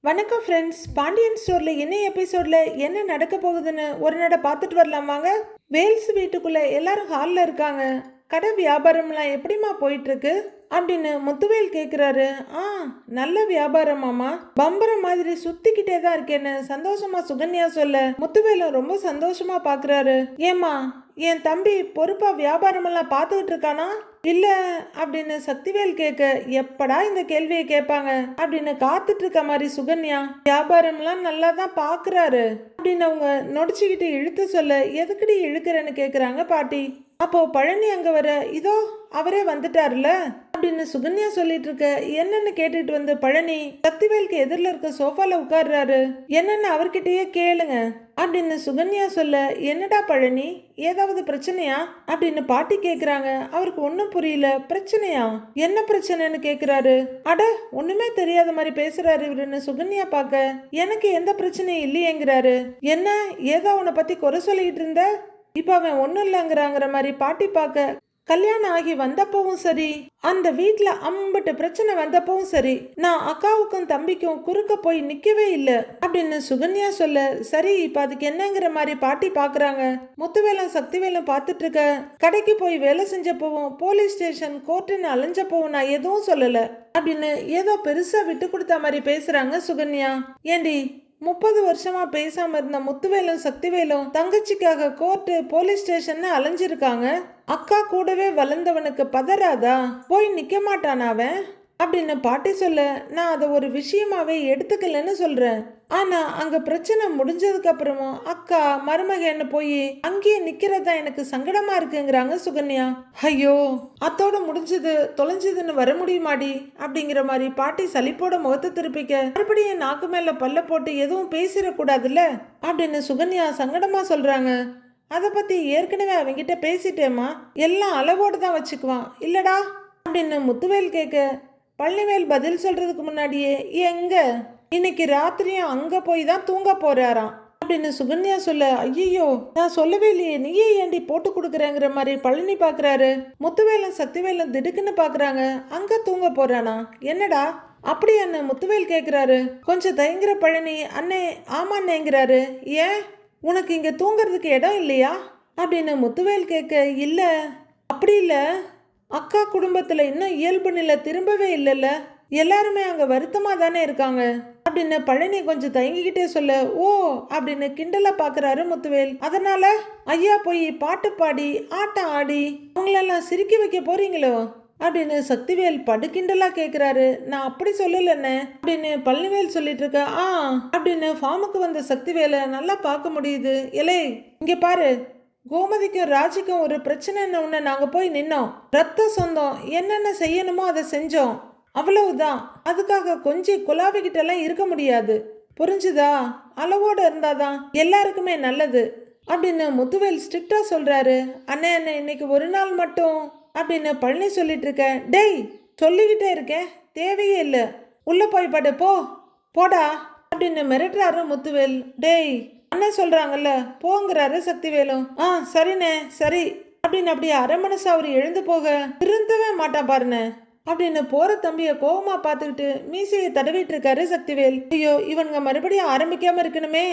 வணக்கம் ஃப்ரெண்ட்ஸ். பாண்டியன் ஸ்டோரில் என்ன எபிசோடில் என்ன நடக்க போகுதுன்னு ஒரு நட பார்த்துட்டு வரலாம் வாங்க. வேல்ஸ் வீட்டுக்குள்ளே எல்லாரும் ஹாலில் இருக்காங்க. கடை வியாபாரம்லாம் எப்படிமா போயிட்டுருக்கு அப்படின்னு முத்துவேல் கேட்குறாரு. நல்ல வியாபாரமாமா, பம்பரம் மாதிரி சுத்திக்கிட்டே தான் இருக்கேன்னு சந்தோஷமா சுகன்யா சொல்ல முத்துவேலும் ரொம்ப சந்தோஷமா பார்க்குறாரு. ஏம்மா, என் தம்பி பொறுப்பா வியாபாரமெல்லாம் பார்த்துக்கிட்டு இருக்கானா இல்ல அப்படின்னு சக்திவேல் கேட்க, எப்படா இந்த கேள்வியை கேட்பாங்க அப்படின்னு காத்துட்டு இருக்க மாதிரி சுகன்யா, வியாபாரம்லாம் நல்லா தான் பாக்குறாரு அப்படின்னு அவங்க நொடிச்சுக்கிட்டு இழுத்து சொல்ல, எதுக்குடி இழுக்கிறேன்னு கேக்குறாங்க பாட்டி. அப்போ பழனி அங்க வர, இதோ அவரே வந்துட்டாருல அப்படின்னு சுகன்யா சொல்லிட்டு இருக்க, என்னன்னு கேட்டுட்டு வந்து பழனி சக்திவேலுக்கு எதிரில் இருக்க சோஃபால உட்கார்றாரு. என்னன்னு அவர்கிட்டயே கேளுங்க அப்படின்னு சுகன்யா சொல்ல, என்னடா பழனி, ஏதாவது பிரச்சனையா அப்படின்னு பாட்டி கேக்குறாங்க. அவருக்கு ஒன்னும் புரியல. பிரச்சனையா, என்ன பிரச்சனைன்னு கேக்குறாரு. அட, ஒண்ணுமே தெரியாத மாதிரி பேசுறாரு இவருன்னு சுகன்யா பார்க்க, எனக்கு எந்த பிரச்சனையும் இல்லையேங்கிறாரு. என்ன, ஏதோ அவனை பத்தி குறை சொல்லிட்டு இருந்த, இப்ப அவன் ஒன்னும் இல்லைங்கிறாங்கிற மாதிரி பாட்டி பார்க்க, கல்யாணம் ஆகி வந்தப்பவும் சரி, அந்த வீட்டுல அம்பட்டு பிரச்சனை வந்தப்பவும் சரி, நான் அக்காவுக்கும் தம்பிக்கும் குறுக்க போய் நிக்கவே இல்லை அப்படின்னு சுகன்யா சொல்ல, சரி இப்ப அதுக்கு என்னங்கிற மாதிரி பாட்டி பாக்குறாங்க. முத்துவேலும் சக்திவேலும் பார்த்துட்டு இருக்க, கடைக்கு போய் வேலை செஞ்சப்பவும் போலீஸ் ஸ்டேஷன் கோர்ட்டுன்னு அலைஞ்சப்பவும் நான் எதுவும் சொல்லல அப்படின்னு ஏதோ பெருசா விட்டு கொடுத்த மாதிரி பேசுறாங்க சுகன்யா. ஏண்டி, 30 வருஷமா பேசாம இருந்த முத்துவேலும் சக்திவேலும் தங்கச்சிக்காக கோர்ட்டு போலீஸ் ஸ்டேஷன் அலைஞ்சிருக்காங்க. அக்கா கூடவே வளர்ந்தவனுக்கு பதறாதா, போய் நிக்க மாட்டானா அவன் அப்படின்னு பாட்டி சொல்ல, நான் அதை ஒரு விஷயமாவே எடுத்துக்கலன்னு சொல்றேன். ஆனா அங்க பிரச்சனை முடிஞ்சதுக்கு அப்புறமும் அக்கா மருமகன்னு போய் அங்கேயே நிக்கிறதா எனக்கு சங்கடமா இருக்குங்கிறாங்க சுகன்யா. ஐயோ, அத்தோட முடிஞ்சது தொலைஞ்சதுன்னு வர முடியுமாடி அப்படிங்கிற மாதிரி பாட்டி சலிப்போட முகத்தை திருப்பிக்க, மறுபடியும் நாக்கு மேல பல்ல போட்டு எதுவும் பேசிடக்கூடாதுல்ல அப்படின்னு சுகன்யா சங்கடமா சொல்றாங்க. அதை பத்தி ஏற்கனவே அவங்கிட்ட பேசிட்டேம்மா, எல்லாம் அளவோடு தான் வச்சுக்குவான் இல்லடா அப்படின்னு முத்துவேல் கேட்க, பழனிவேல் பதில் சொல்றதுக்கு முன்னாடியே, எங்க இன்னைக்கு ராத்திரியும் அங்க போய் தான் தூங்க போறாராம் அப்படின்னு சுகன்யா சொல்ல, ஐயோ நான் சொல்லவே இல்லையே, நீயே ஏண்டி போட்டு கொடுக்குறேங்கிற மாதிரி பழனி பாக்குறாரு. முத்துவேலும் சக்திவேலும் திடுக்குன்னு பாக்குறாங்க. அங்க தூங்க போறானா, என்னடா அப்படி என்ன முத்துவேல் கேக்குறாரு. கொஞ்சம் தயங்குற பழனி, அண்ணே ஆமாண்ணேங்கிறாரு. ஏன், உனக்கு இங்க தூங்குறதுக்கு இடம் இல்லையா அப்படின்னு முத்துவேல் கேட்க, இல்ல அப்படி இல்ல, அக்கா குடும்பத்துல இன்னும் இயல்பு நிலை திரும்பவே இல்லைல்ல, எல்லாருமே அங்க வருத்தமா தானே இருக்காங்க அப்படின்னு பழனி கொஞ்சம் தயங்கிக்கிட்டே சொல்ல, ஓ அப்படின்னு கிண்டலா பாக்குறாரு முத்துவேல். அதனால ஐயா போய் பாட்டு பாடி ஆட்டம் ஆடி அவங்களெல்லாம் சிரிக்க வைக்க போறீங்களோ அப்படின்னு சக்திவேல் படுகிண்டலா கேக்குறாரு. நான் அப்படி சொல்லலன்னு அப்படின்னு பழனிவேல் சொல்லிட்டு இருக்க. அப்படின்னு ஃபார்முக்கு வந்த சக்திவேலை நல்லா பார்க்க முடியுது. எலே இங்க பாரு, கோமதிக்கும் ராஜிக்கும் ஒரு பிரச்சனைன்னு ஒன்று நாங்கள் போய் நின்னோம். ரத்த சொந்தம், என்னென்ன செய்யணுமோ அதை செஞ்சோம், அவ்வளவுதான். அதுக்காக கொஞ்சம் குலாவிக்கிட்டெல்லாம் இருக்க முடியாது, புரிஞ்சுதா? அளவோடு இருந்தாதான் எல்லாருக்குமே நல்லது அப்படின்னு முத்துவேல் ஸ்ட்ரிக்டா சொல்றாரு. அண்ணே அண்ணே, இன்னைக்கு ஒரு நாள் மட்டும் அப்படின்னு பழனி சொல்லிட்டு இருக்கேன். டேய், சொல்லிக்கிட்டே இருக்கேன், தேவையே இல்லை, உள்ள போய் படு, போடா அப்படின்னு மிரட்டுறாரு முத்துவேல். டேய், அண்ணன் சொல்றாங்கல்ல போங்கிறாரு சக்திவேலும். சரிண்ணே சரி அப்படின்னு அப்படியே அரை மனசு அவர் எழுந்து போக, திருந்தவே மாட்டான் பாருண்ணே அப்படின்னு போற தம்பிய கோவமா பார்த்துக்கிட்டு மீசையை தடவிட்டு இருக்காரு சக்திவேல். ஐயோ, இவனுங்க மறுபடியும் ஆரம்பிக்காம இருக்கணுமே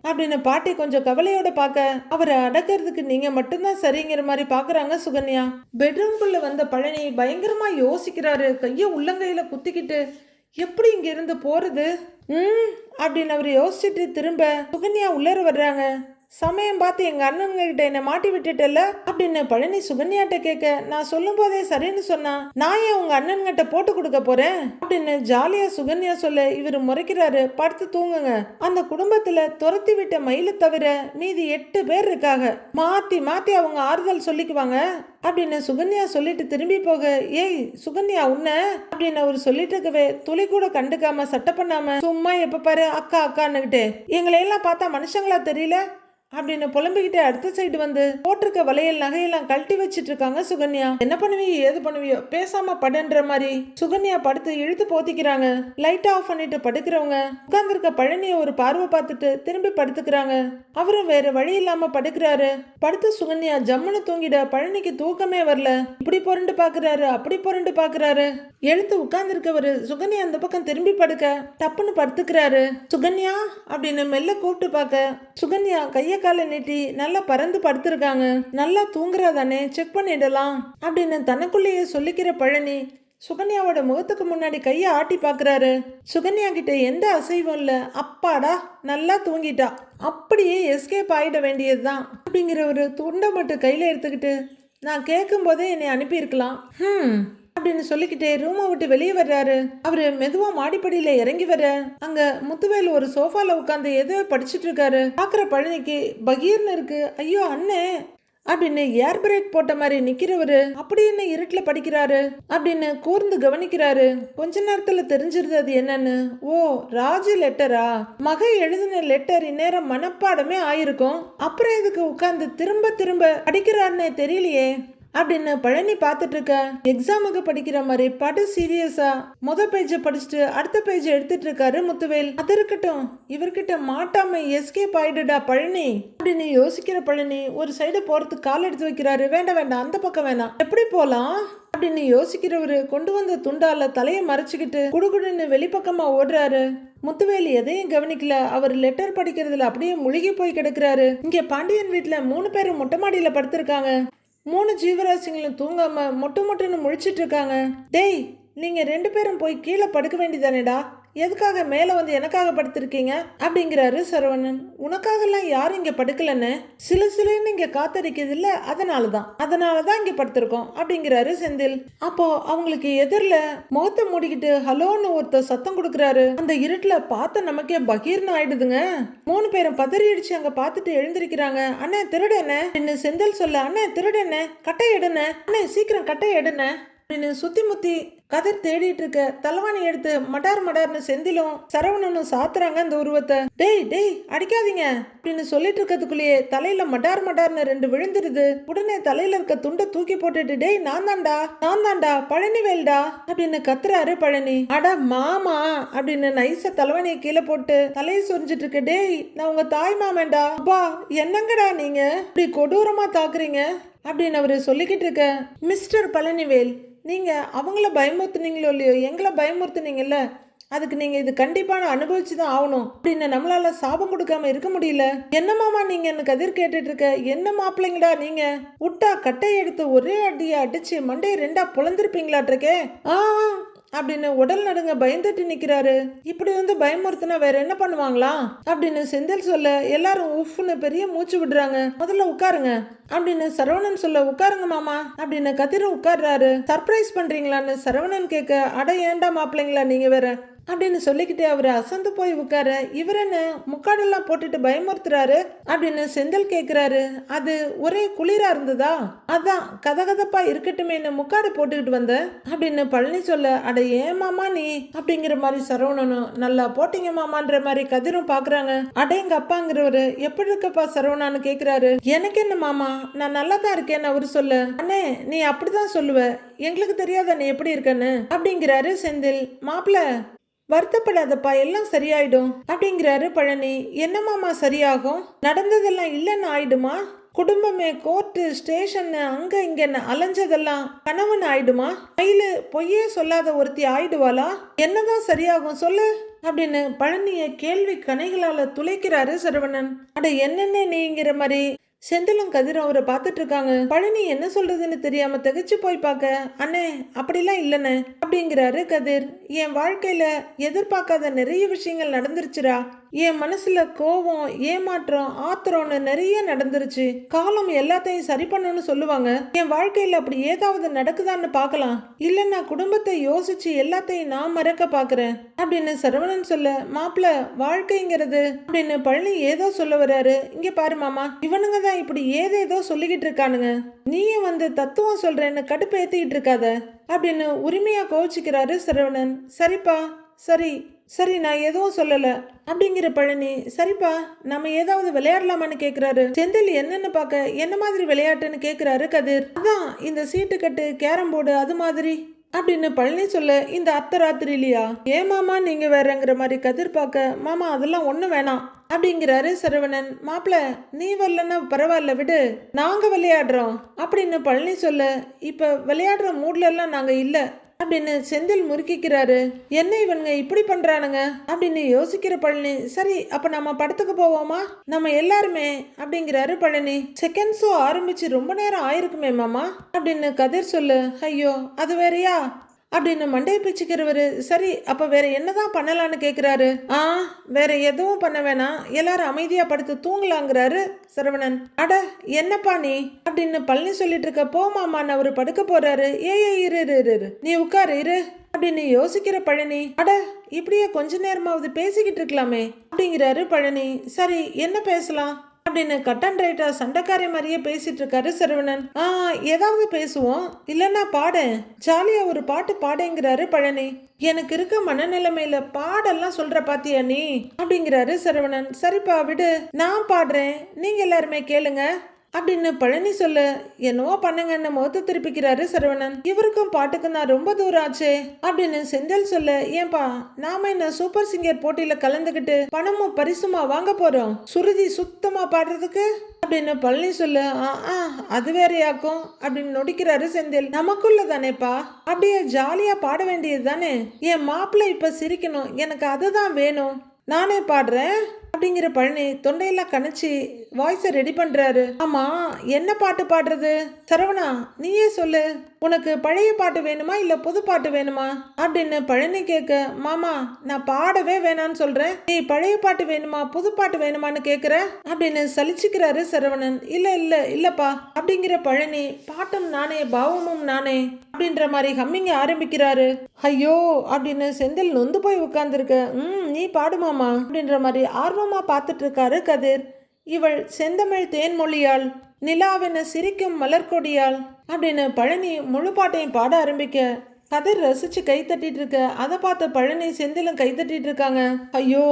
அப்படின்னு பாட்டி கொஞ்சம் கவலையோட பார்க்க, அவரை அடக்கிறதுக்கு நீங்க மட்டும்தான் சரிங்கிற மாதிரி பாக்குறாங்க சுகன்யா. பெட்ரூம்குள்ள வந்த பழனி பயங்கரமா யோசிக்கிறாரு. கைய உள்ளங்கையில குத்திக்கிட்டு, எப்படி இங்க இருந்து போறது அப்படின்னு அவர் யோசிச்சுட்டு திரும்ப சுகன்யா உள்ளர வர்றாங்க. சமயம் பார்த்து எங்க அண்ணன்கிட்ட கிட்ட என்ன மாட்டி விட்டுட்டல அப்படின்னு பழனி சுகன்யாட்ட கேட்க, நான் சொல்லும் போதே சரின்னு சொன்னா நான் ஏன் உங்க அண்ணன்கிட்ட போட்டு கொடுக்க போறேன் அப்படின்னு ஜாலியா சுகன்யா சொல்ல, இவர் முறைக்கிறாரு. படுத்து தூங்குங்க, அந்த குடும்பத்துல துரத்தி விட்ட மயில தவிர மீதி 8 பேர் இருக்காங்க, மாத்தி மாத்தி அவங்க ஆறுதல் சொல்லிக்குவாங்க அப்படின்னு சுகன்யா சொல்லிட்டு திரும்பி போக, ஏய் சுகன்யா உன்ன அப்படின்னு அவர் சொல்லிட்டு இருக்கவே துளி கூட கண்டுக்காம சட்டை பண்ணாம சும்மா எப்ப பாரு அக்கா அக்கான்னுகிட்டு, எங்களை எல்லாம் பார்த்தா மனுஷங்களா தெரியல அப்படின்னு புலம்பிக்கிட்டே அடுத்த சைடு வந்து போட்டிருக்க வளையல் நகையெல்லாம் கழட்டி வச்சிட்டு இருக்காங்க சுகன்யா. என்ன பண்ணுவியோ ஏது பண்ணுவியோ பேசாம படுன்ற மாதிரி சுகன்யா படுத்து இழுத்து போத்திக்கிறாங்க. லைட் ஆஃப் பண்ணிட்டு படுக்கிறவங்க உட்கார்ந்துருக்க பழனிய ஒரு பார்வை பார்த்துட்டு திரும்பி படுத்துக்கிறாங்க. அவரும் வேற வழி இல்லாம படுக்கிறாரு. படுத்து சுகன்யா ஜம்முன்னு தூங்கிட பழனிக்கு தூக்கமே வரல. இப்படி புரண்டு பாக்குறாரு அப்படி புரண்டு பாக்குறாரு. எழுத்து உட்கார்ந்துருக்கவரு சுகன்யா அந்த பக்கம் திரும்பி படுக்க டப்புன்னு படுத்துக்கிறாரு. சுகன்யா அப்படின்னு மெல்ல கூப்பிட்டு பார்க்க சுகன்யா கைய காலை நீட்டி நல்லா பறந்து படுத்திருக்காங்க. நல்லா தூங்குறாதானே செக் பண்ணிடலாம் அப்படின்னு தனக்குள்ளேயே சொல்லிக்கிற பழனி சுகன்யாவோட முகத்துக்கு முன்னாடி கையை ஆட்டி பாக்குறாரு. சுகன்யா கிட்ட எந்த அசைவும் இல்ல. அப்பாடா நல்லா தூங்கிட்டா, அப்படியே எஸ்கேப் ஆயிட வேண்டியதுதான் அப்படிங்கிற ஒரு துண்டை மட்டும் கையில எடுத்துக்கிட்டு நான் கேட்கும் போதே என்னை அனுப்பியிருக்கலாம் அப்படின்னு சொல்லிக்கிட்டே ரூமை விட்டு வெளியே வர்றாரு. அவரு மெதுவா மாடிப்படியில இறங்கி வர அங்க முத்துவேல் ஒரு சோஃபால உட்காந்து ஏதோ படிச்சுட்டு இருக்காரு. பாக்குற பழனிக்கு பகீர்னு இருக்கு. ஐயோ அண்ணே அப்படின்னு ஏர் பிரேக் போட்ட மாதிரி நிக்கிறவரு அப்படி என்ன இருட்டுல படிக்கிறாரு அப்படின்னு கூர்ந்து கவனிக்கிறாரு. கொஞ்ச நேரத்துல தெரிஞ்சிருது அது என்னன்னு. ஓ ராஜு லெட்டரா? மகை எழுதின லெட்டர் இந்நேரம் மனப்பாடமே ஆயிருக்கும். அப்புறம் எதுக்கு உட்கார்ந்து திரும்ப திரும்ப படிக்கிறாருன்னே தெரியலையே அப்படின்னு பழனி பார்த்துட்டு இருக்க. எக்ஸாமுக்கு படிக்கிற மாதிரி படு சீரியஸா பேஜை படிச்சுட்டு அடுத்த பேஜ் எடுத்துட்டு இருக்காரு முத்துவேல். அது இருக்கட்டும், இவர்கிட்ட மாட்டாம எஸ்கேப் ஆயிடுடா பழனி அப்படின்னு யோசிக்கிற பழனி ஒரு சைடு போறதுக்கு கால் எடுத்து வைக்கிறாரு. வேண்டாம் வேண்டாம் அந்த பக்கம் வேணாம், எப்படி போலாம் அப்படின்னு யோசிக்கிறவரு கொண்டு வந்த துண்டால தலையை மறைச்சுக்கிட்டு குடுகுடுன்னு வெளிப்பக்கமா ஓடுறாரு. முத்துவேல் எதையும் கவனிக்கல. அவர் லெட்டர் படிக்கிறதுல அப்படியே முழுகி போய் கிடக்குறாரு. இங்க பாண்டியன் வீட்டுல 3 பேரும் மொட்டை மாடியில படுத்திருக்காங்க. 3 ஜீவராசிங்களும் தூங்காம மொட்டுன்னு முழிச்சிட்டு இருக்காங்க. டேய் நீங்க 2 பேரும் போய் கீழே படுக்க வேண்டியதானேடா, எதுக்காக மேல வந்து எனக்காக படுத்திருக்கீங்க அப்படிங்கிறாரு சரவணன். உனக்காகலாம் யாரும் இங்க படுக்கலன்னு சிலுன்னு இங்க காத்தடிக்குது இல்ல, அதனாலதான் இங்க படுத்திருக்கோம் அப்படிங்கிறாரு செந்தில். அப்போ அவங்களுக்கு எதிரில முகத்தை மூடிக்கிட்டு ஹலோன்னு ஒருத்தர் சத்தம் கொடுக்கறாரு. அந்த இருட்டுல பார்த்த நமக்கே பகீர்னு ஆயிடுதுங்க. 3 பேரும் பதறி அடிச்சு அங்க பார்த்துட்டு எழுந்திருக்கிறாங்க. அண்ணே திருடனே அப்படின்னு செந்தில் சொல்ல, அண்ணே திருடனே கட்டை எடுன, அண்ணே சீக்கிரம் கட்டை எடுன அப்படின்னு சுத்தி முத்தி கதிர் தேடிட்டு இருக்க தலைவாணி எடுத்து மடார்னு செந்திலும் சரவணனும் சாத்துறாங்க அந்த உருவத்தை. டேய் அடிக்காதீங்க அப்படின்னு சொல்லிட்டு இருக்கிறதுக்குள்ளேயே தலையில மடார்னு 2 விழுந்துருது. உடனே தலையில இருக்க துண்டை தூக்கி போட்டுட்டு டேய் நான் தான்டா பழனிவேல்டா அப்படின்னு கத்துறாரு பழனி. அட மாமா அப்படின்னு நைச தலைவாணியை கீழே போட்டு தலையை சொரிஞ்சிட்டு இருக்க. டேய் நான் உங்க தாய் மாமேண்டா. அப்பா என்னங்கடா நீங்க இப்படி கொடூரமா தாக்குறீங்க அப்படின்னு அவரு சொல்லிக்கிட்டு இருக்க. மிஸ்டர் பழனிவேல், நீங்க அவங்கள பயமுறுத்துனீங்களோ இல்லையோ எங்களை பயமுறுத்துனீங்கல்ல, அதுக்கு நீங்க இது கண்டிப்பான அனுபவிச்சுதான் ஆகணும் அப்படின்னு நம்மளால சாபம் கொடுக்காம இருக்க முடியல. என்ன மாமா நீங்க கதிர் கேட்டுட்டு இருக்க. என்ன மாப்பிள்ளைங்கடா நீங்க, விட்டா கட்டை எடுத்து ஒரே அடியா அடிச்சு மண்டையை 2ஆ பொழந்திருப்பீங்களாட்டிருக்கே அப்படின்னு உடல் நடுங்க பயந்துட்டு நிக்கிறாரு. இப்படி வந்து பயமுறுத்தினா வேற என்ன பண்ணுவாங்களா அப்படின்னு செந்தில் சொல்ல எல்லாரும் உஃப்னு பெரிய மூச்சு விடுறாங்க. முதல்ல உட்காருங்க அப்படின்னு சரவணன் சொல்ல, உட்காருங்க மாமா அப்படின்னு கதிர உட்கார்றாரு. சர்ப்ரைஸ் பண்றீங்களான்னு சரவணன் கேட்க, அட ஏண்டா மாப்பிள்ளைங்களா நீங்க வேற அப்படின்னு சொல்லிக்கிட்டே அவரு அசந்து போய் உட்கார. இவர் என்ன முக்காடெல்லாம் போட்டுட்டு பயமுறுத்துறாரு அப்படின்னு செந்தில் கேட்கிறாரு. அது ஒரே குளிரா இருந்ததா, அதான் கதகதப்பா இருக்கட்டுமேன்னு முக்காடு போட்டுக்கிட்டு வந்த அப்படின்னு பழனி சொல்ல, அட ஏன் மாமா நீ அப்படிங்கிற மாதிரி சரவணனும், நல்லா போட்டீங்க மாமான்ற மாதிரி கதிரும் பாக்குறாங்க. அட எங்க அப்பாங்கிறவரு எப்படி இருக்கப்பா சரவணான்னு கேக்குறாரு. எனக்கு என்ன மாமா நான் நல்லா தான் இருக்கேன்னு அவரு சொல்ல, அண்ணே நீ அப்படிதான் சொல்லுவ, எங்களுக்கு தெரியாத நீ எப்படி இருக்கன்னு அப்படிங்கிறாரு செந்தில். மாப்பிள்ள வருத்தப்படாதப்பா எல்லாம் சரியாயிடும் அப்படிங்கிறாரு பழனி. என்னமாமா சரியாகும், நடந்ததெல்லாம் இல்லைன்னு ஆயிடுமா, குடும்பமே கோர்ட்டு ஸ்டேஷன் அங்க இங்கன்னு அலைஞ்சதெல்லாம் கணவன் ஆயிடுமா, கையில பொய்யே சொல்லாத ஒருத்தி ஆயிடுவாளா, என்னதான் சரியாகும் சொல்லு அப்படின்னு பழனிய கேள்வி கணைகளால துளைக்கிறாரு சரவணன். அட என்னென்ன நீங்கிற மாதிரி செந்திலும் கதிரும் அவரை பார்த்துட்டு இருக்காங்க. பழனி என்ன சொல்றதுன்னு தெரியாம திகைச்சு போய் பார்க்க, அண்ணே அப்படிலாம் இல்லைண்ணே அப்படிங்கிறாரு கதிர். என் வாழ்க்கையில எதிர்பார்க்காத நிறைய விஷயங்கள் நடந்துருச்சுரா. என் மனசுல கோபம் ஏமாற்றம் ஆத்திரம்னு நிறைய நடந்துருச்சு. காலம் எல்லாத்தையும் சரி பண்ணணும்னு சொல்லுவாங்க. என் வாழ்க்கையில அப்படி ஏதாவது நடக்குதான்னு பார்க்கலாம், இல்லைன்னா குடும்பத்தை யோசிச்சு எல்லாத்தையும் நான் மறக்க பாக்குறேன் அப்படின்னு சரவணன் சொல்ல, மாப்பிள்ள வாழ்க்கைங்கிறது அப்படின்னு பழனி ஏதோ சொல்ல வர்றாரு. இங்க பாரு மாமா, இவனுங்க தான் இப்படி ஏதேதோ சொல்லிக்கிட்டு இருக்கானுங்க, நீயும் வந்து தத்துவம் சொல்றேன்னு கடுப்பு ஏத்திக்கிட்டு இருக்காத அப்படின்னு உரிமையா கோவிச்சுக்கிறாரு சரவணன். சரிப்பா சரி சரி நான் எதுவும் சொல்லல அப்படிங்கிற பழனி. சரிப்பா நம்ம ஏதாவது விளையாடலாமான்னு கேக்குறாரு. செந்தில் என்னன்னு பார்க்க என்ன மாதிரி விளையாட்டுன்னு கேக்குறாரு கதிர். அதான் இந்த சீட்டு கட்டு, கேரம் போர்டு அது மாதிரி அப்படின்னு பழனி சொல்ல, இந்த அர்த்தராத்திரிலையா? ஏன் மாமா நீங்க வேறங்கிற மாதிரி கதிர் பார்க்க, மாமா அதெல்லாம் ஒன்றும் வேணாம் அப்படிங்கிறாரு சரவணன். மாப்பிள்ள நீ வரலன்னா பரவாயில்ல விடு, நாங்க விளையாடுறோம் அப்படின்னு பழனி சொல்ல, இப்ப விளையாடுற மூட்ல எல்லாம் நாங்க இல்ல அப்படின்னு செந்தில் முறுக்கிக்கிறாரு. என்ன இவனுங்க இப்படி பண்றானுங்க அப்படின்னு யோசிக்கிற பழனி. சரி அப்ப நம்ம படத்துக்கு போவோமா நம்ம எல்லாருமே அப்படிங்கிறாரு பழனி. செகண்ட் ஷோ ஆரம்பிச்சு ரொம்ப நேரம் ஆயிருக்குமே மாமா அப்படின்னு கதிர் சொல்லு. ஐயோ அது வேறையா அப்படின்னு மண்டையை பிச்சுக்கிறவரு. சரி அப்ப வேற என்னதான் பண்ணலான்னு கேக்குறாரு. வேற எதுவும் பண்ண வேணாம், எல்லாரும் அமைதியா படுத்து தூங்கலாங்கிறாரு சரவணன். அட என்னப்பா நீ அப்படின்னு பழனி சொல்லிட்டு இருக்க. போமாமா அவரு படுக்க போறாரு. இரு இரு இரு நீ உட்காரு இரு அப்படின்னு யோசிக்கிற பழனி. அட இப்படியே கொஞ்ச நேரமாவது பேசிக்கிட்டு இருக்கலாமே அப்படிங்கிறாரு பழனி. சரி என்ன பேசலாம் அப்படின்னு கட் அண்ட் ரைட்டா சண்டைக்காரி மாதிரியே பேசிட்டு இருக்காரு சரவணன். ஏதாவது பேசுவோம், இல்லைன்னா பாடு, ஜாலியா ஒரு பாட்டு பாடுங்கிறாரு பழனி. எனக்கு இருக்க மனநிலைமையில பாடெல்லாம் சொல்ற பாத்தியா நீ அப்படிங்கிறாரு சரவணன். சரிப்பா விடு, நான் பாடுறேன், நீங்க எல்லாருமே கேளுங்க அப்படின்னு பழனி சொல்ல, என்னவோ பண்ணுங்கன்னு முகத்தை திருப்பிக்கிறாரு சரவணன். இவருக்கும் பாட்டுக்கு நான் ரொம்ப தூரம் ஆச்சு அப்படின்னு செந்தில் சொல்ல, ஏன்பா நாம என்ன சூப்பர் சிங்கர் போட்டியில கலந்துகிட்டு பணமும் பரிசுமா வாங்க போறோம், சுருதி சுத்தமா பாடுறதுக்கு அப்படின்னு பழனி சொல்ல, அது வேறையாக்கும் அப்படின்னு நொடிக்கிறாரு செந்தில். நமக்குள்ள தானேப்பா, அப்படியே ஜாலியா பாட வேண்டியது தானே. என் மாப்பிள்ளை இப்ப சிரிக்கணும், எனக்கு அதுதான் வேணும், நானே பாடுறேன் அப்படிங்கிற பழனி தொண்டையெல்லாம் கணிச்சு வாய்ஸை ரெடி பண்றாரு. ஆமா என்ன பாட்டு பாடுறது சரவணா நீயே சொல்லு, உனக்கு பழைய பாட்டு வேணுமா இல்ல புது பாட்டு வேணுமா அப்படின்னு பழனி கேட்க, மாமா நான் பாடவே வேணான்னு சொல்றேன், நீ பழைய பாட்டு வேணுமா புது பாட்டு வேணுமான்னு கேக்குற அப்படின்னு சலிச்சுக்கிறாரு சரவணன். இல்லப்பா அப்படிங்கிற பழனி. பாட்டும் நானே பாவமும் நானே அப்படின்ற மாதிரி ஹம்மிங்க ஆரம்பிக்கிறாரு. ஐயோ அப்படின்னு செந்தில் நொந்து போய் உட்கார்ந்துருக்க. நீ பாடுமாமா அப்படின்ற மாதிரி ஆர்வமா பார்த்துட்டு இருக்காரு கதிர். இவள் செந்தமிழ் தேன்மொழியாள், நிலாவென சிரிக்கும் மலர்கொடியாள் அப்படின்னு பழனி முழு பாட்டையும் பாட ஆரம்பிக்க கதிர் ரசிச்சு கை தட்டிட்டு இருக்க. அதை பார்த்த பழனி செந்திலும் கை தட்டிட்டு இருக்காங்க. ஐயோ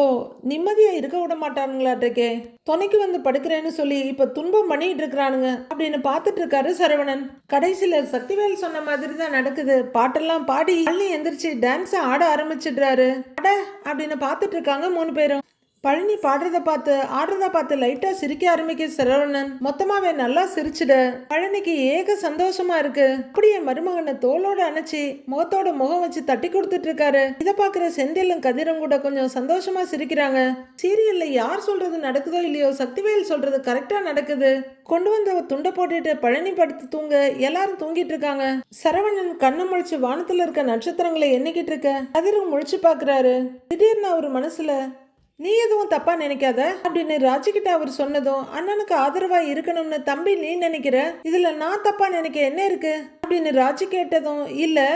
நிம்மதியா இருக்க விட மாட்டானுங்களாட்டே, துணைக்கு வந்து படுக்கிறேன்னு சொல்லி இப்ப துன்பம் பண்ணிட்டு இருக்கிறானுங்க அப்படின்னு பார்த்துட்டு இருக்காரு சரவணன். கடைசியில சக்திவேல் சொன்ன மாதிரி தான் நடக்குது. பாட்டெல்லாம் பாடி பள்ளி எந்திரிச்சு டான்ஸ் ஆட ஆரம்பிச்சிடுறாரு. அட அப்படின்னு பார்த்துட்டு இருக்காங்க 3 பேரும். பழனி பாடுறத பார்த்து ஆடுறத பார்த்து லைட்டா சிரிக்க ஆரம்பிக்க சரவணன். மொத்தமாவே நல்லா சிரிச்சுட பழனிக்கு ஏக சந்தோஷமா இருக்கு. அப்படியே மருமகனை தோளோட அணைச்சி முகத்தோட முகம் வச்சு தட்டி கொடுத்துட்டு இருக்காரு. இதை பாக்குற செந்திலும் கதிரும் கூட கொஞ்சம் சந்தோஷமா சிரிக்கிறாங்க. சீரியல்ல யார் சொல்றது நடக்குதோ இல்லையோ சக்திவேல் சொல்றது கரெக்டா நடக்குது. கொண்டு வந்த துண்டை போட்டுட்டு பழனி படுத்து தூங்க எல்லாரும் தூங்கிட்டு இருக்காங்க. சரவணன் கண்ணு முழிச்சு வானத்துல இருக்க நட்சத்திரங்களை எண்ணிக்கிட்டு இருக்க கதிரும் முழிச்சு பாக்குறாரு. திடீர்னு அவர் மனசுல, நீ எதுவும் தப்பா நினைக்காத அப்படின்னு ராஜிக்கிட்ட அவர் சொன்னதும், அண்ணனுக்கு ஆதரவா இருக்கணும்னு தம்பி நீ நினைக்கிற, இதுல நான் தப்பா நினைக்க என்ன இருக்கு அப்படின்னு ராஜி கேட்டதும், இல்ல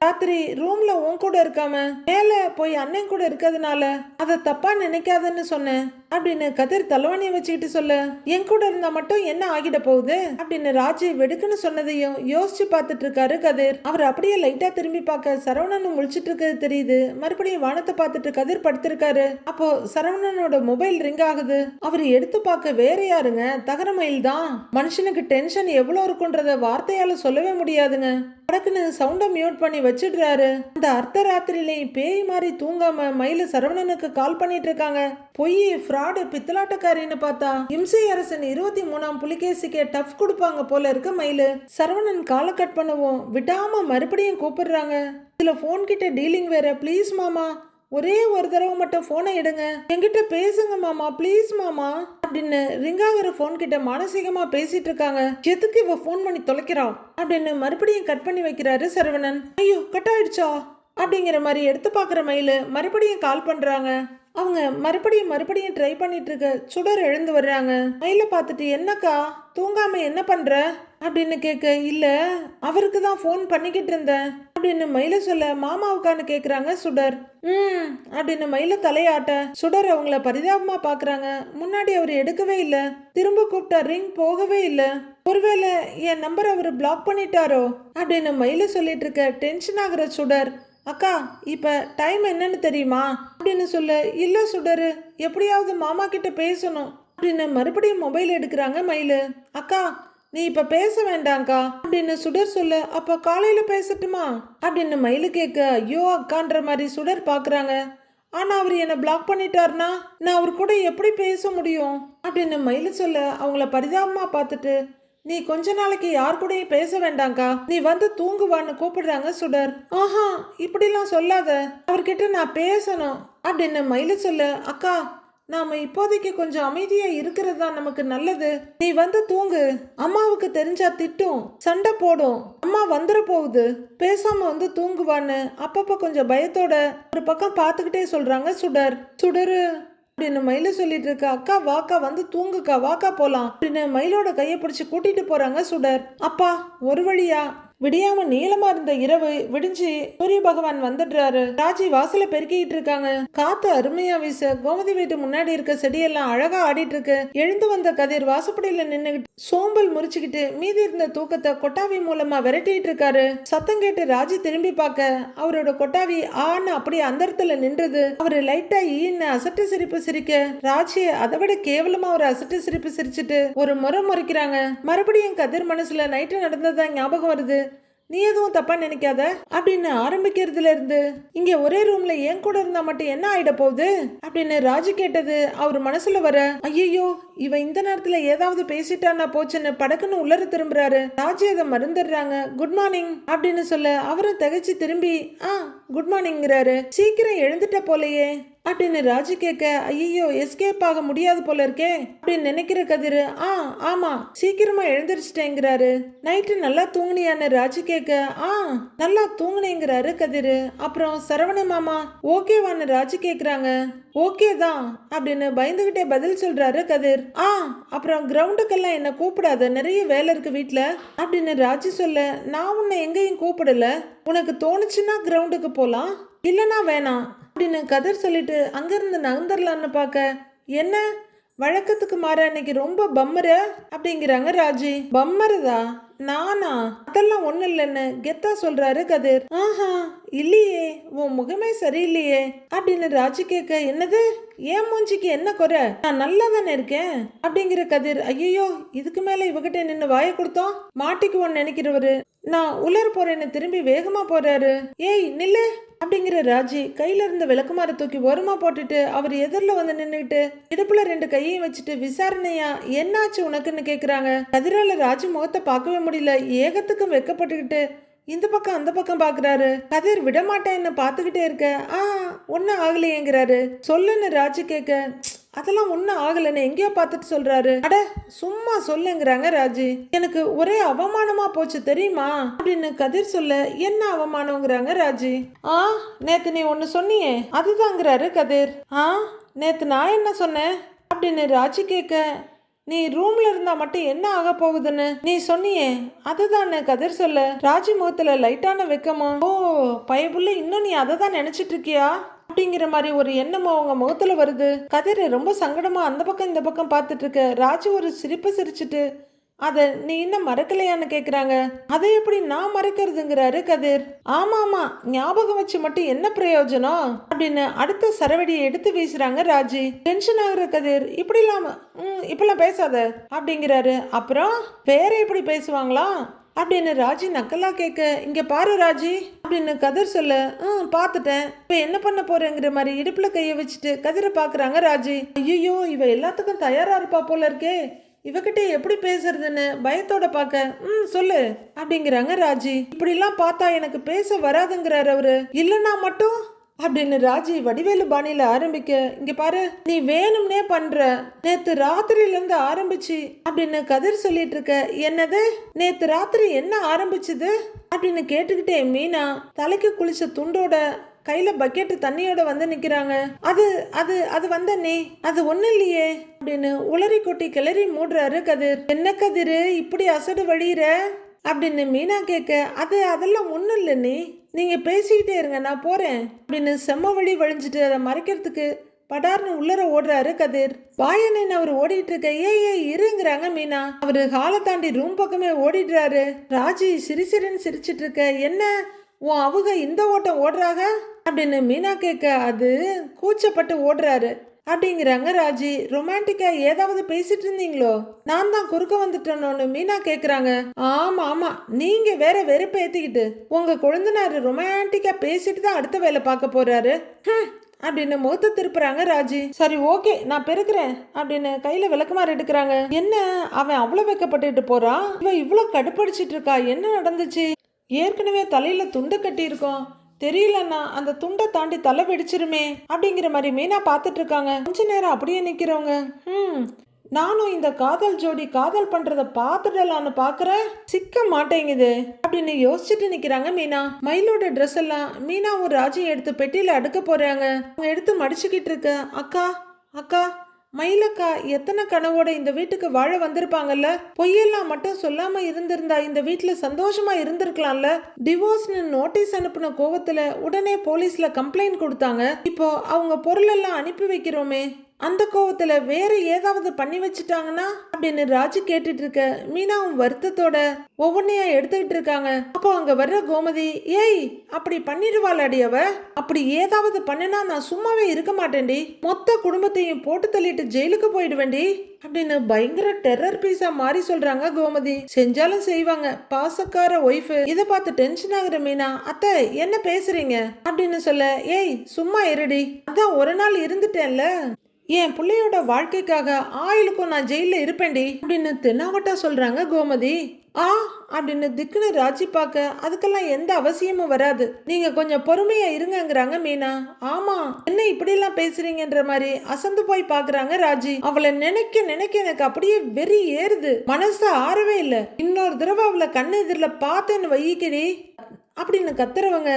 ராத்திரி ரூம்ல உன் கூட இருக்காம மேல போய் அண்ணன் கூட இருக்கிறதுனால அதை தப்பா நினைக்காதன்னு சொன்னேன் அப்படின்னு கதிர் தலைவணியை வச்சுக்கிட்டு சொல்ல, என் கூட இருந்தா மட்டும் என்ன ஆகிட போகுது அப்படின்னு ராஜி வெடுக்குன்னு சொன்னதையும் யோசிச்சு பார்த்துட்டு இருக்காரு கதிர். அவர் அப்படியே லைட்டா திரும்பி பார்க்க சரவணன் முழிச்சிட்டு இருக்கிறது தெரியுது. மறுபடியும் வானத்தை பார்த்துட்டு கதிர் படுத்திருக்காரு. அப்போ சரவணனோட மொபைல் ரிங் ஆகுது. அவர் எடுத்து பார்க்க வேற யாருங்க, தகரமயில் தான். மனுஷனுக்கு டென்ஷன் எவ்வளவு இருக்குன்றத வார்த்தையால சொல்லவே முடியாதுங்க. படக்குன்னு சவுண்டை மியூட் பண்ணி வச்சிடுறாரு. அந்த அர்த்த ராத்திரியிலையும் பேய் மாதிரி தூங்காம மயில சரவணனுக்கு கால் பண்ணிட்டு இருக்காங்க. பொய் ஃப்ராடு பித்தலாட்டக்காரின்னு பார்த்தா இம்சை அரசன் 23ஆம் புலிகேசிக்கே டஃப் கொடுப்பாங்க போல இருக்க மயிலு. சரவணன் காலை கட் பண்ணவும் விடாம மறுபடியும் கூப்பிடுறாங்க. இதுல போன் கிட்ட டீலிங் வேற. ப்ளீஸ் மாமா ஒரே ஒரு தடவை மட்டும் போனை எடுங்க, என்கிட்ட பேசுங்க மாமா ப்ளீஸ் மாமா அப்படின்னு ரிங்காகிற போன் கிட்ட மானசீகமா பேசிட்டு இருக்காங்க. எதுக்கு இவ போன் பண்ணி தொலைக்கிறான் அப்படின்னு மறுபடியும் கட் பண்ணி வைக்கிறாரு சரவணன். ஐயோ கட் ஆயிடுச்சா அப்படிங்கிற மாதிரி எடுத்து பாக்குற மயிலு மறுபடியும் கால் பண்றாங்க. அவங்க மறுபடியும் ட்ரை பண்ணிட்டு இருக்க சுடர் எழுந்து வர்றாங்க. மயில பார்த்துட்டு, என்னக்கா தூங்காம என்ன பண்ற அப்படின்னு கேட்க, இல்ல அவருக்கு தான் போன் பண்ணிக்கிட்டு இருந்தேன் அப்படின்னு மயில சொல்ல, மாமாவுக்கான்னு கேக்குறாங்க சுடர். அப்படின்னு மயில தலையாட்ட சுடர் அவங்கள பரிதாபமா பாக்குறாங்க. முன்னாடி அவர் எடுக்கவே இல்ல, திரும்ப கூப்பிட்டா ரிங் போகவே இல்ல, ஒருவேளை என் நம்பர் அவரு பிளாக் பண்ணிட்டாரோ அப்படின்னு மயில சொல்லிட்டு இருக்க டென்ஷன் ஆகுற சுடர் அக்கா இப்ப டைம் என்னன்னு தெரியுமா அப்படின்னு சொல்ல, இல்ல சுடரு, எப்படியாவது மாமா கிட்ட பேசணும் அப்படின்னு மறுபடியும் மொபைல் எடுக்கிறாங்க மயிலு. அக்கா நீ இப்ப பேச வேண்டாம்க்கா அப்படின்னு சுடர் சொல்ல, அப்ப காலையில பேசட்டுமா அப்படின்னு மயிலு கேட்க, ஐயோ அக்கான்ற மாதிரி சுடர் பாக்குறாங்க. ஆனா அவர் என்ன பிளாக் பண்ணிட்டாருனா நான் அவர் கூட எப்படி பேச முடியும் அப்படின்னு மயிலு சொல்ல, அவங்கள பரிதாபமா பார்த்துட்டு, நீ கொஞ்ச நாளைக்கு யார் கூடயும் பேச வேண்டாம்க்கா, நீ வந்து தூங்குவான்னு கூப்பிடுறாங்க சுடர். ஆஹா இப்படிலாம் சொல்லாத, அவர்கிட்ட நான் பேசணும் அப்படின்னு மயிலு சொல்ல, அக்கா நாம இப்போதைக்கு கொஞ்சம் அமைதியா இருக்கிறது தான் நமக்கு நல்லது, நீ வந்து தூங்கு, அம்மாவுக்கு தெரிஞ்சா திட்டும், சண்டை போடும், அம்மா வந்துட போகுது, பேசாம வந்து தூங்குவான்னு அப்பப்ப கொஞ்சம் பயத்தோட ஒரு பக்கம் பார்த்துக்கிட்டே சொல்றாங்க சுடர். சுடரு அப்படின்னு மயில சொல்லிட்டு இருக்க, அக்கா வாக்கா வந்து தூங்குக்கா, வாக்கா போலாம் அப்படின்னு மயிலோட கையை பிடிச்சு கூட்டிட்டு போறாங்க சுடர். அப்பா ஒரு வழியா விடியாம நீளமா இருந்த இரவு விடிஞ்சு சூரிய பகவான் வந்துடுறாரு. ராஜி வாசல பெருக்கிட்டு இருக்காங்க. காத்து அருமையா வீச கோமதி வீட்டு முன்னாடி இருக்க செடியெல்லாம் அழகா ஆடிட்டு இருக்கு. எழுந்து வந்த கதிர் வாசப்படியில நின்னுகிட்டு சோம்பல் முறிச்சுக்கிட்டு மீதி இருந்த தூக்கத்தை கொட்டாவி மூலமா விரட்டிட்டு இருக்காரு. சத்தம் கேட்டு ராஜி திரும்பி பார்க்க அவரோட கொட்டாவி ஆன்னு அப்படியே அந்தரத்துல நின்றது. அவரு லைட்டா ஈன்னு அசட்டு சிரிப்பு சிரிக்க, ராஜி அதை விட கேவலமா ஒரு அசட்டு சிரிப்பு சிரிச்சுட்டு ஒரு முறை முறைக்கிறாங்க. மறுபடியும் கதிர் மனசுல நைட்டு நடந்ததுதான் ஞாபகம் வருது. நீ எதுவும் தப்பா நினைக்காத அப்படின்னு ஆரம்பிக்கிறதுல இருந்து, இங்க ஒரே ரூம்ல என் கூட இருந்தா மட்டும் என்ன ஆயிட போகுது அப்படின்னு ராஜு கேட்டது அவர் மனசுல வர, ஐயோ இவ இந்த நேரத்துல ஏதாவது பேசிட்டானா போச்சுன்னு படக்குன்னு உள்ளர திரும்புறாரு. ராஜு அதை மறந்துடுறாங்க. குட் மார்னிங் அப்படின்னு சொல்ல அவரும் தகைச்சு திரும்பி குட் மார்னிங்கிறாரு. சீக்கிரம் எழுந்துட்ட போலையே அப்படின்னு ராஜு கேட்க, ஐயோ எஸ்கேப் ஆக முடியாது போல இருக்கே அப்படின்னு நினைக்கிற கதிர், ஆமா சீக்கிரமா எழுந்திரிச்சிட்டேங்கிறாரு. நைட்டு நல்லா தூங்குனியான்னு ராஜு கேட்க, நல்லா தூங்குனேங்கிறாரு கதிர். அப்புறம் சரவண மாமா ஓகேவான்னு ராஜு கேக்குறாங்க. ஓகே தான் அப்படின்னு பயந்துகிட்டே பதில் சொல்றாரு கதிர். அப்புறம் கிரவுண்டுக்கெல்லாம் என்ன கூப்பிடாத, நிறைய வேலை இருக்கு வீட்டுல அப்படின்னு ராஜு சொல்ல, நான் உன்னை எங்கேயும் கூப்பிடல, உனக்கு தோணுச்சுன்னா கிரவுண்டுக்கு போலாம், இல்லைன்னா வேணாம் அப்படின்னு கதிர் சொல்லிட்டு அங்கிருந்து நகர்ந்துடலான்னு பார்க்க, என்ன வழக்கத்துக்கு மாற இன்னைக்கு ரொம்ப பம்மர அப்படிங்கிறாங்க ராஜி. பம்மருதா? நானா? அதெல்லாம் ஒண்ணு இல்லைன்னு கெத்தா சொல்றாரு கதிர். இல்லையே, உன் முகமே சரியில்லையே அப்படின்னு ராஜி கேட்க, என்னது ஏன் மூஞ்சிக்கு என்ன குறை, நான் நல்லா தானே இருக்கேன் அப்படிங்கிற கதிர். ஐயோ இதுக்கு மேல இவகிட்ட நின்று வாயை கொடுத்தோம் மாட்டிக்குவோன்னு நினைக்கிறவரு நான் உலர் போறேன்னு திரும்பி வேகமா போறாரு. ஏய் நில்லு அப்படிங்கிற ராஜி கையில இருந்த விளக்குமாறு தூக்கி ஓரமா போட்டுட்டு அவர் எதிரில் வந்து நின்றுட்டு இடுப்புல 2 கையையும் வச்சுட்டு, விசாரணையா என்னாச்சு உனக்குன்னு கேக்குறாங்க. கதிரால ராஜி முகத்தை பார்க்கவே முடியல. ஏகத்துக்கும் வெக்கப்பட்டுக்கிட்டு இந்த பக்கம் அந்த பக்கம் பாக்குறாரு. கதிர் விடமாட்டேன்னு பாத்துக்கிட்டே இருக்க, ஒன்னும் ஆகலையேங்கிறாரு. சொல்லுன்னு ராஜி கேட்க, அதெல்லாம் ஒன்னும் ஆகலன்னு எங்கேயோ பார்த்துட்டு சொல்றாரு. அட சும்மா சொல்லுங்கிறாங்க ராஜி. எனக்கு ஒரே அவமானமா போச்சு தெரியுமா அப்படின்னு கதிர் சொல்ல, என்ன அவமானம்ங்கிறாங்க ராஜி. நேத்து நீ ஒன்னு சொன்னியே அதுதாங்கிறாரு கதிர். நேத்து நான் என்ன சொன்னேன் அப்படின்னு ராஜி கேட்க, நீ ரூம்ல இருந்தா மட்டும் என்ன ஆக போகுதுன்னு நீ சொன்னியே அதுதானே கதிர் சொல்ல. ராஜி முகத்துல லைட்டான வெக்கமா, பயபுள்ள இன்னும் நீ அதை தான் நினைச்சிட்டு இருக்கியா அப்படிங்கிற மாதிரி ஒரு எண்ணமும் அவங்க முகத்துல வருது. கதிர் ரொம்ப சங்கடமா அந்த பக்கம் இந்த பக்கம் பார்த்துட்டு இருக்க. ராஜி ஒரு சிரிப்பு சிரிச்சுட்டு, அத நீ இன்னும் மறக்கலையான்னு கேக்குறாங்க. அதை எப்படி நான் மறக்கிறதுங்கிறாரு கதிர். ஆமா ஞாபகம் வச்சு மட்டும் என்ன பிரயோஜனம் அப்படின்னு அடுத்த சரவடியை எடுத்து வீசுறாங்க ராஜி. டென்ஷன் ஆகுற கதிர், இப்படி இல்லாம இப்பெல்லாம் பேசாத அப்படிங்கிறாரு. அப்புறம் வேற எப்படி பேசுவாங்களா அப்படின்னு ராஜி நக்கலா கேட்க, இங்க பாரு ராஜி அப்படின்னு கதிர் சொல்ல, பாத்துட்டேன், இப்ப என்ன பண்ண போறேங்கிற மாதிரி இடுப்புல கைய வச்சுட்டு கதிரை பாக்குறாங்க ராஜி. ஐயோ இவ எல்லாத்துக்கும் தயாரா இருப்பா போல இருக்கே, இவகிட்ட எப்படி பேசுறதுன்னு பயத்தோட பார்க்க, சொல்லு அப்படிங்கிறாங்க ராஜி. இப்படிலாம் பார்த்தா எனக்கு பேச வராதுங்கிறாரு அவரு. இல்லைன்னா மட்டும் அப்படின்னு ராஜி வடிவேலு பாணியில ஆரம்பிக்க, இங்க பாரு நீ வேணும்னே பண்ற, நேத்து ராத்திரில இருந்து ஆரம்பிச்சு அப்படின்னு கதிர் சொல்லிட்டு இருக்க. என்னது நேத்து ராத்திரி என்ன ஆரம்பிச்சுது அப்படின்னு கேட்டுக்கிட்டே மீனா தலைக்கு குளிச்ச துண்டோட கையில பக்கெட் தண்ணியோட வந்து நிக்கிறாங்க. அது அது அது வந்த நீ அது ஒண்ணு இல்லையே அப்படின்னு உளறி கொட்டி கிளறி மூடுறாரு கதிர். என்ன கதிர் இப்படி அசடு வழியிற அப்படின்னு மீனா கேட்க, அதெல்லாம் ஒண்ணும் இல்லை, நீங்க பேசிக்கிட்டே இருங்க நான் போறேன் அப்படின்னு செம்ம வழி வழிஞ்சிட்டு அதை மறைக்கிறதுக்கு படார்னு உள்ளர ஓடுறாரு கதிர். வாயனேன்னு அவர் ஓடிட்டு இருக்க, ஏய் இருங்கிறாங்க மீனா. அவரு ஹாலை தாண்டி ரூம் பக்கமே ஓடிடுறாரு. ராஜி சிரிசிரின்னு சிரிச்சிட்டு இருக்க, என்ன உன் அவங்க இந்த ஓட்டம் ஓடுறாங்க அப்படின்னு மீனா கேட்க அது கூச்சப்பட்டு ஓடுறாரு அப்படிங்கிறாங்க ராஜி. ரொமான்டிக்கா ஏதாவது பேசிட்டு இருந்தீங்களோ? நான் தான் குறுக்க வந்துட்டேன்னு மீனா கேக்குறாங்க. ஆமா ஆமா, நீங்க வேற வெறுப்பை ஏத்திக்கிட்டு உங்க கொழுந்தனாரு ரொமான்டிக்கா பேசிட்டு தான் அடுத்த வேலை பார்க்க போறாரு அப்படின்னு முகத்தை திருப்புறாங்க ராஜி. சரி ஓகே, நான் பெருக்கிறேன் அப்படின்னு கையில விளக்குமாறு எடுக்கிறாங்க. என்ன அவன் அவ்வளவு வைக்கப்பட்டுட்டு போறான், இவன் இவ்வளவு கடுப்படிச்சிட்டு இருக்கா, என்ன நடந்துச்சு? ஏற்கனவே தலையில துண்டு கட்டி இருக்கோம், தெரியலன்னா அந்த துண்டை தாண்டி தலை வெடிச்சிருமே அப்படிங்கிற மாதிரி மீனா பார்த்துட்டு இருக்காங்க. கொஞ்ச நேரம் அப்படியே நிக்கிறவங்க நானும் இந்த காதல் ஜோடி காதல் பண்றத பார்த்துடலான்னு பாக்குறேன், சிக்க மாட்டேங்குது அப்படின்னு யோசிச்சுட்டு நிக்கிறாங்க மீனா. மயிலோட ட்ரெஸ் எல்லாம் மீனாவும் ராஜியும் எடுத்து பெட்டியில அடுக்க போறாங்க. அவங்க எடுத்து மடிச்சுக்கிட்டு இருக்க. அக்கா அக்கா, மயிலக்கா எத்தனை கனவோட இந்த வீட்டுக்கு வாழ வந்திருப்பாங்கல்ல, பொய்யெல்லாம் மட்டும் சொல்லாம இருந்திருந்தா இந்த வீட்டுல சந்தோஷமா இருந்திருக்கலாம்ல. டிவோர்ஸ்னு நோட்டீஸ் அனுப்புன கோவத்துல உடனே போலீஸ்ல கம்ப்ளைண்ட் கொடுத்தாங்க. இப்போ அவங்க பொருள் எல்லாம் அனுப்பி வைக்கிறோமே, அந்த கோவத்துல வேற ஏதாவது பண்ணி வச்சுட்டாங்கன்னா அப்படின்னு ராஜு கேட்டுட்டு இருக்க. மீனாவும் வருத்தத்தோட ஒவ்வொன்னையா எடுத்துக்கிட்டு இருக்காங்க. அப்போ அங்க வர்ற கோமதி, ஏய் அப்படி பண்ணிடுவாளாடி அவ, அப்படி ஏதாவது பண்ணனா நான் சும்மாவே இருக்க மாட்டேன்டி, மொத்த குடும்பத்தையும் போட்டு தள்ளிட்டு ஜெயிலுக்கு போயிடுவேண்டி அப்படின்னு பயங்கர டெரர் பீஸா மாறி சொல்றாங்க கோமதி. செஞ்சாலும் செய்வாங்க, பாசக்கார ஒய்ஃப். இதை பார்த்து டென்ஷன் ஆகுற மீனா, அத்தை என்ன பேசுறீங்க அப்படின்னு சொல்ல, ஏய் சும்மா இருடி, அதான் ஒரு நாள் இருந்துட்டேன்ல, என் பிள்ளையோட வாழ்க்கைக்காக ஆயுளுக்கும் நான் ஜெயில இருப்பேன்டி அப்படின்னு தென்னாவட்டா சொல்றாங்க கோமதி. அப்படின்னு திக்குன்னு ராஜி பார்க்க, அதுக்கெல்லாம் எந்த அவசியமும் வராது, நீங்க கொஞ்சம் பொறுமையா இருங்கங்கிறாங்க மீனா. ஆமா என்ன இப்படி எல்லாம் பேசுறீங்கன்ற மாதிரி அசந்து போய் பாக்குறாங்க ராஜி. அவளை நினைக்க நினைக்க எனக்கு அப்படியே வெறி ஏறுது, மனசு ஆறவே இல்லை. இன்னொரு தடவை அவளை கண்ணு எதிரில பார்த்தேன்னு வையிக்கடி அப்படின்னு கத்துறவங்க,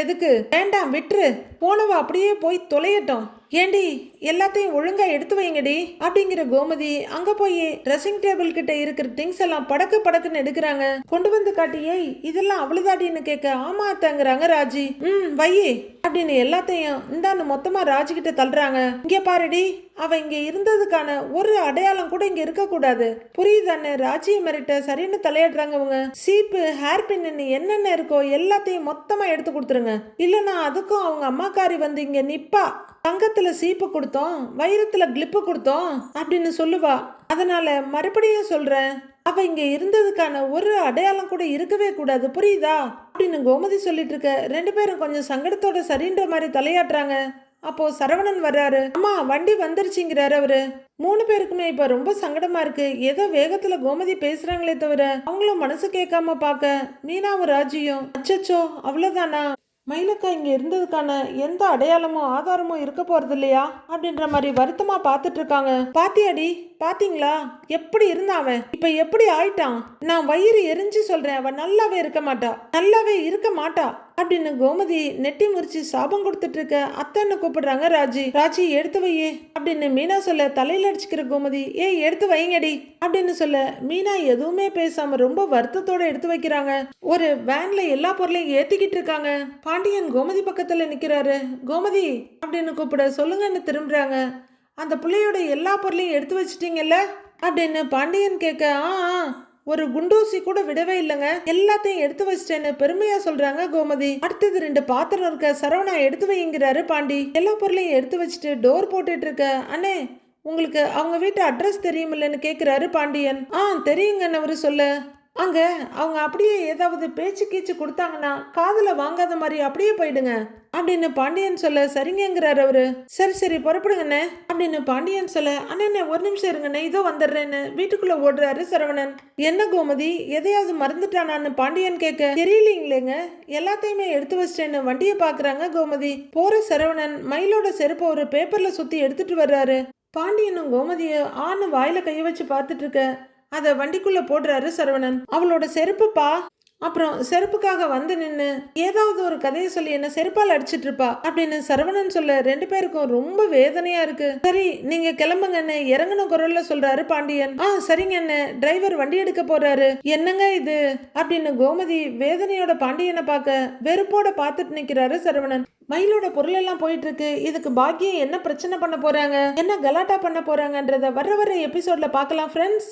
எதுக்கு வேண்டாம் விட்டுரு, போனவ அப்படியே போய் தொலையட்டும், ஏண்டி எல்லாத்தையும் ஒழுங்கா எடுத்து வைங்கடி அப்படிங்கிற கோமதி அங்க போய் ட்ரெஸ்ஸிங் டேபிள் கிட்ட இருக்கிற திங்ஸ் எல்லாம் படக்கு படக்குன்னு எடுக்கிறாங்க. கொண்டு வந்து காட்டியே இதெல்லாம் அவ்வளவுதாடின்னு கேட்க, ஆமா அத்தாங்கிறாங்க ராஜி. வையே அப்படின்னு எல்லாத்தையும் இந்தான்னு மொத்தமா ராஜி கிட்ட தள்ளுறாங்க. இங்க பாருடி, அவ இங்க இருந்ததுக்கான ஒரு அடையாளம் கூட இங்க இருக்க கூடாது, புரியுதானே? ராஜியை மிரட்ட சரின்னு தலையிடுறாங்க அவங்க. சீப்பு, ஹேர் பின்னு என்னென்ன இருக்கோ எல்லாத்தையும் மொத்தமா எடுத்து கொடுத்துருங்க, இல்லைன்னா அதுக்கும் அவங்க அம்மாக்காரி வந்து இங்க நிப்பா, தங்கத்துல சீப்பு கொடுத்தோம், வைரத்துல கிளிப்பு கொடுத்தோம் அப்படின்னு சொல்லுவா. அதனால மறுபடியும் சொல்றேன், அவ இங்க இருந்ததுக்கான ஒரு அடையாளம் கூட இருக்கவே கூடாது, புரியுதா அப்படின்னு கோமதி சொல்லிட்டு இருக்க. ரெண்டு பேரும் கொஞ்சம் சங்கடத்தோட சரின்ற மாதிரி தலையாட்டுறாங்க. அப்போ சரவணன் வர்றாரு. அம்மா வண்டி வந்துருச்சுங்கிறாரு அவரு. 3 பேருக்குமே இப்ப ரொம்ப சங்கடமா இருக்கு, ஏதோ வேகத்துல கோமதி பேசுறாங்களே தவிர அவங்களும் மனசு கேட்காம பாக்க மீனாவும் ராஜியும், அச்சச்சோ அவ்வளவுதானா, மயிலக்கா இங்க இருந்ததுக்கான எந்த அடையாளமும் ஆதாரமும் இருக்க போறது இல்லையா அப்படின்ற மாதிரி வருத்தமா பாத்துட்டு இருக்காங்க. பாத்தியாடி, பாத்தீங்களா எப்படி இருந்தாவன், இப்ப எப்படி ஆயிட்டான், நான் வயிறு எரிஞ்சு சொல்றேன், அவன் நல்லாவே இருக்க மாட்டா அப்படின்னு கோமதி நெட்டி முறிச்சு சாபம் கொடுத்துட்டு இருக்க. அத்தன்னு கூப்பிடுறாங்க ராஜி. ராஜி எடுத்து வையே அப்படின்னு மீனா சொல்ல, தலையில அடிச்சுக்கிற கோமதி, ஏய் எடுத்து வைங்கடி அப்படின்னு சொல்ல, மீனா எதுவுமே பேசாம ரொம்ப வருத்தத்தோட எடுத்து வைக்கிறாங்க. ஒரு வேன்ல எல்லா பொருளையும் ஏத்திக்கிட்டு இருக்காங்க. பாண்டியன் கோமதி பக்கத்துல நிக்கிறாரு. கோமதி அப்படின்னு கூப்பிட, சொல்லுங்கன்னு திரும்புறாங்க. அந்த பிள்ளையோட எல்லா பொருளையும் எடுத்து வச்சிட்டீங்கல்ல அப்படின்னு பாண்டியன் கேட்க, ஒரு குண்டூசி கூட விடவே இல்லைங்க, எல்லாத்தையும் எடுத்து வச்சிட்டேன்னு பெருமையா சொல்றாங்க கோமதி. அடுத்தது 2 பாத்திரம் இருக்க, சரவணா எடுத்து வைங்கிறாரு பாண்டி. எல்லா பொருளையும் எடுத்து வச்சுட்டு டோர் போட்டுட்டு இருக்க. அண்ணே உங்களுக்கு அவங்க வீட்டு அட்ரஸ் தெரியுமில்லன்னு கேக்குறாரு பாண்டியன். தெரியுங்கன்னு அவரு சொல்ல, அங்க அவங்க அப்படியே ஏதாவது பேச்சு கீச்சு கொடுத்தாங்கன்னா காதுல வாங்காத மாதிரி அப்படியே போயிடுங்க அப்படின்னு பாண்டியன் சொல்ல, சரிங்கிறாரு அவரு. சரி புறப்படுங்கண்ணே அப்படின்னு பாண்டியன் சொல்ல, அண்ணே ஒரு நிமிஷம் இருங்கண்ணே இதோ வந்துடுறேன்னு வீட்டுக்குள்ள ஓடுறாரு சரவணன். என்ன கோமதி எதையாவது மறந்துட்டானான்னு பாண்டியன் கேட்க, தெரியலீங்களேங்க எல்லாத்தையுமே எடுத்து வச்சிட்டேன்னு வண்டியை பாக்குறாங்க கோமதி. போற சரவணன் மயிலோட செருப்பை ஒரு பேப்பர்ல சுத்தி எடுத்துட்டு வர்றாரு. பாண்டியனும் கோமதிய வாயில கைய வச்சு பார்த்துட்டு இருக்க. அத வண்டிக்குள்ள போடுறாரு சரவணன். அவளோட செருப்புப்பா, அப்புறம் செருப்புக்காக வந்து நின்னு ஏதாவது ஒரு கதையை சொல்லி என்ன செருப்பால் அடிச்சிட்டு இருப்பா அப்படின்னு சரவணன் சொல்ல, 2 பேருக்கும் ரொம்ப வேதனையா இருக்கு. சரி நீங்க கிளம்புங்கன்னு இறங்குன குரல்ல சொல்றாரு பாண்டியன். சரிங்கன்னு டிரைவர் வண்டி எடுக்க போறாரு. என்னங்க இது அப்படின்னு கோமதி வேதனையோட பாண்டியனை பார்க்க வெறுப்போட பார்த்துட்டு நிக்கிறாரு சரவணன். மயிலோட பொருள் எல்லாம் போயிட்டு இருக்கு. இதுக்கு பாக்கியம் என்ன பிரச்சனை பண்ண போறாங்க, என்ன கலாட்டா பண்ண போறாங்கன்றத வர எபிசோட்ல பார்க்கலாம் ஃப்ரெண்ட்ஸ்.